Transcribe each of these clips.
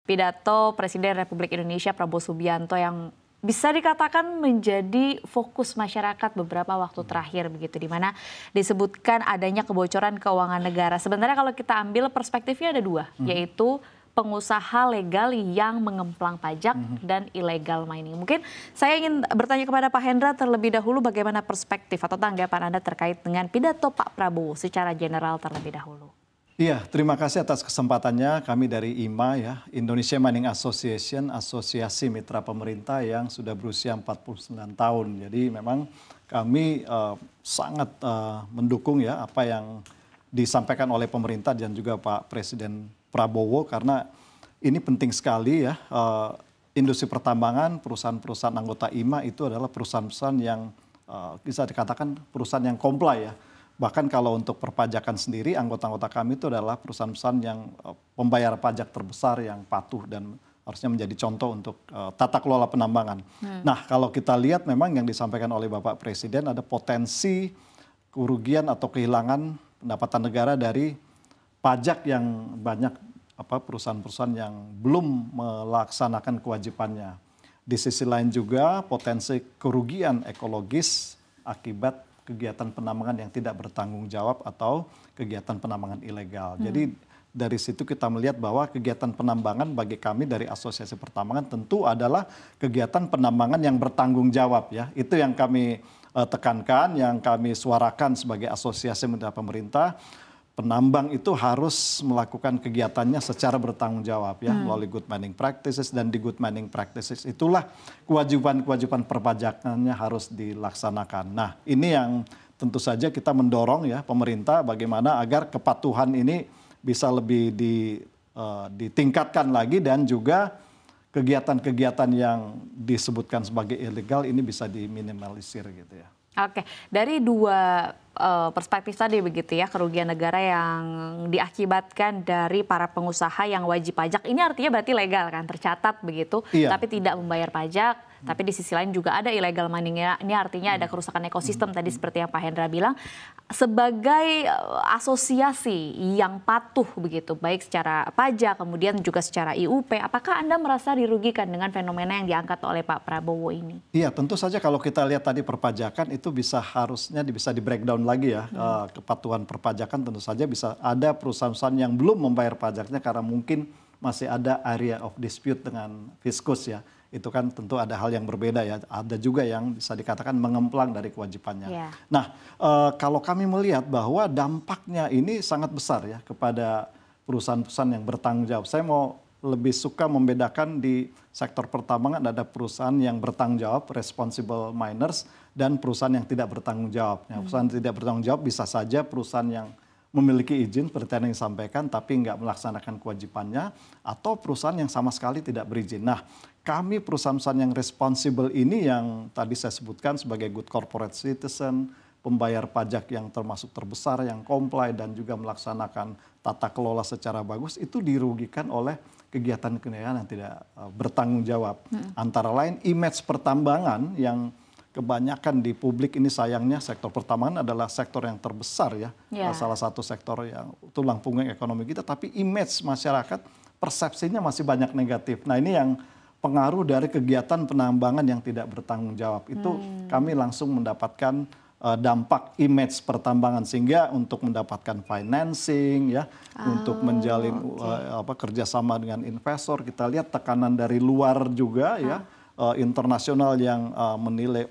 Pidato Presiden Republik Indonesia Prabowo Subianto yang bisa dikatakan menjadi fokus masyarakat beberapa waktu terakhir begitu, di mana disebutkan adanya kebocoran keuangan negara. Sebenarnya kalau kita ambil perspektifnya ada dua, yaitu pengusaha legal yang mengemplang pajak dan illegal mining. Mungkin saya ingin bertanya kepada Pak Hendra terlebih dahulu bagaimana perspektif atau tanggapan Anda terkait dengan pidato Pak Prabowo secara general terlebih dahulu. Iya, terima kasih atas kesempatannya. Kami dari IMA ya, Indonesia Mining Association, asosiasi mitra pemerintah yang sudah berusia 49 tahun. Jadi memang kami sangat mendukung ya apa yang disampaikan oleh pemerintah dan juga Pak Presiden Prabowo, karena ini penting sekali ya. Industri pertambangan, perusahaan-perusahaan anggota IMA itu adalah perusahaan-perusahaan yang bisa dikatakan perusahaan yang comply ya. Bahkan kalau untuk perpajakan sendiri, anggota-anggota kami itu adalah perusahaan-perusahaan yang pembayar pajak terbesar yang patuh dan harusnya menjadi contoh untuk tata kelola penambangan. Nah, kalau kita lihat memang yang disampaikan oleh Bapak Presiden ada potensi kerugian atau kehilangan pendapatan negara dari pajak yang banyak perusahaan-perusahaan yang belum melaksanakan kewajibannya. Di sisi lain juga potensi kerugian ekologis akibat kegiatan penambangan yang tidak bertanggung jawab atau kegiatan penambangan ilegal. Jadi dari situ kita melihat bahwa kegiatan penambangan bagi kami dari Asosiasi Pertambangan tentu adalah kegiatan penambangan yang bertanggung jawab ya. Itu yang kami tekankan, yang kami suarakan sebagai asosiasi mitra pemerintah. Penambang itu harus melakukan kegiatannya secara bertanggung jawab ya, melalui good mining practices, dan di good mining practices itulah kewajiban-kewajiban perpajakannya harus dilaksanakan. Nah, ini yang tentu saja kita mendorong ya pemerintah bagaimana agar kepatuhan ini bisa lebih ditingkatkan lagi, dan juga kegiatan-kegiatan yang disebutkan sebagai ilegal ini bisa diminimalisir gitu ya. Oke, dari dua perspektif tadi begitu ya, kerugian negara yang diakibatkan dari para pengusaha yang wajib pajak, ini artinya berarti legal kan, tercatat begitu, tapi tidak membayar pajak. Tapi di sisi lain juga ada illegal mining-nya, ini artinya ada kerusakan ekosistem tadi seperti yang Pak Hendra bilang. Sebagai asosiasi yang patuh begitu, baik secara pajak kemudian juga secara IUP, apakah Anda merasa dirugikan dengan fenomena yang diangkat oleh Pak Prabowo ini? Iya, tentu saja kalau kita lihat tadi perpajakan itu harusnya bisa di breakdown lagi ya. Kepatuhan perpajakan tentu saja bisa ada perusahaan-perusahaan yang belum membayar pajaknya karena mungkin masih ada area of dispute dengan fiskus ya. Itu kan tentu ada hal yang berbeda ya. Ada juga yang bisa dikatakan mengemplang dari kewajibannya. Nah, kalau kami melihat bahwa dampaknya ini sangat besar ya kepada perusahaan-perusahaan yang bertanggung jawab. Saya mau lebih suka membedakan di sektor pertambangan ada perusahaan yang bertanggung jawab, responsible miners, dan perusahaan yang tidak bertanggung jawab. Perusahaan yang tidak bertanggung jawab bisa saja perusahaan yang memiliki izin seperti yang disampaikan tapi nggak melaksanakan kewajibannya, atau perusahaan yang sama sekali tidak berizin. Nah, kami perusahaan-perusahaan yang responsible ini yang tadi saya sebutkan sebagai good corporate citizen, pembayar pajak yang termasuk terbesar, yang comply dan juga melaksanakan tata kelola secara bagus, itu dirugikan oleh kegiatan-kegiatan yang tidak bertanggung jawab. Antara lain image pertambangan yang kebanyakan di publik ini sayangnya sektor pertambangan adalah sektor yang terbesar ya. Salah satu sektor yang tulang punggung ekonomi kita, tapi image masyarakat persepsinya masih banyak negatif. Nah, ini yang pengaruh dari kegiatan penambangan yang tidak bertanggung jawab. Itu kami langsung mendapatkan dampak image pertambangan, sehingga untuk mendapatkan financing ya, untuk menjalin kerjasama dengan investor, kita lihat tekanan dari luar juga ya. Internasional yang menilai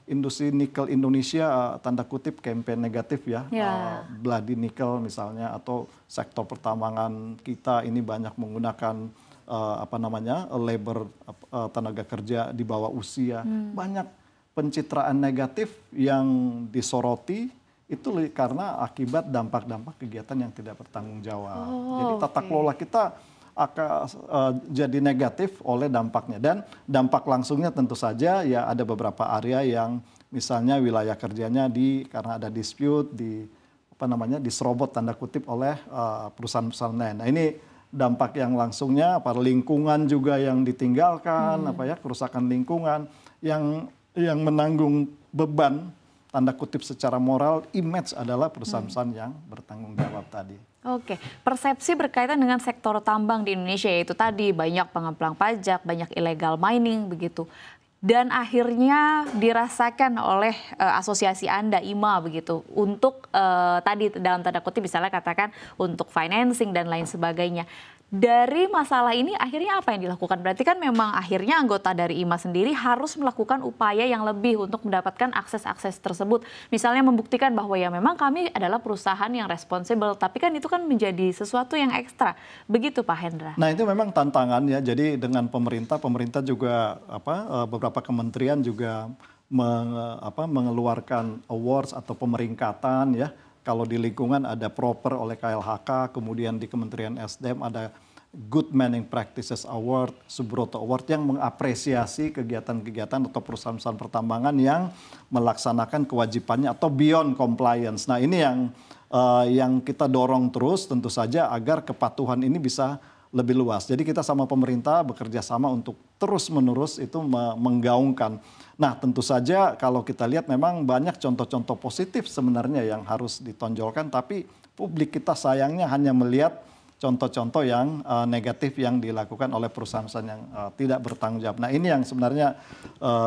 industri nikel Indonesia tanda kutip campaign negatif ya, bloody nickel misalnya, atau sektor pertambangan kita ini banyak menggunakan labor tenaga kerja di bawah usia. Banyak pencitraan negatif yang disoroti itu karena akibat dampak-dampak kegiatan yang tidak bertanggung jawab. Jadi tata kelola kita akan jadi negatif oleh dampaknya, dan dampak langsungnya tentu saja ya ada beberapa area yang misalnya wilayah kerjanya karena ada dispute diserobot tanda kutip oleh perusahaan-perusahaan lain. Nah, ini dampak yang langsungnya, lingkungan juga yang ditinggalkan, kerusakan lingkungan yang menanggung beban tanda kutip secara moral, image adalah perusahaan-perusahaan yang bertanggung jawab tadi. Oke, persepsi berkaitan dengan sektor tambang di Indonesia yaitu tadi banyak pengemplang pajak, banyak illegal mining begitu. Dan akhirnya dirasakan oleh asosiasi Anda, IMA begitu, untuk tadi dalam tanda kutip misalnya katakan untuk financing dan lain sebagainya. Dari masalah ini akhirnya apa yang dilakukan? Berarti kan memang akhirnya anggota dari IMA sendiri harus melakukan upaya yang lebih untuk mendapatkan akses-akses tersebut. Misalnya membuktikan bahwa ya memang kami adalah perusahaan yang responsibel, tapi kan itu kan menjadi sesuatu yang ekstra. Begitu Pak Hendra. Nah itu memang tantangan ya, jadi dengan pemerintah juga beberapa kementerian juga mengeluarkan awards atau pemeringkatan ya. Kalau di lingkungan ada proper oleh KLHK, kemudian di Kementerian SDM ada Good Mining Practices Award, Subroto Award yang mengapresiasi kegiatan-kegiatan atau perusahaan-perusahaan pertambangan yang melaksanakan kewajibannya atau beyond compliance. Nah ini yang kita dorong terus tentu saja agar kepatuhan ini bisa lebih luas. Jadi kita sama pemerintah bekerja sama untuk terus-menerus itu menggaungkan. Nah tentu saja kalau kita lihat memang banyak contoh-contoh positif sebenarnya yang harus ditonjolkan, tapi publik kita sayangnya hanya melihat contoh-contoh yang negatif yang dilakukan oleh perusahaan-perusahaan yang tidak bertanggung jawab. Nah ini yang sebenarnya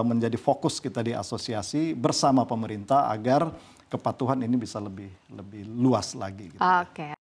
menjadi fokus kita di asosiasi bersama pemerintah agar kepatuhan ini bisa lebih luas lagi. Gitu. Oke.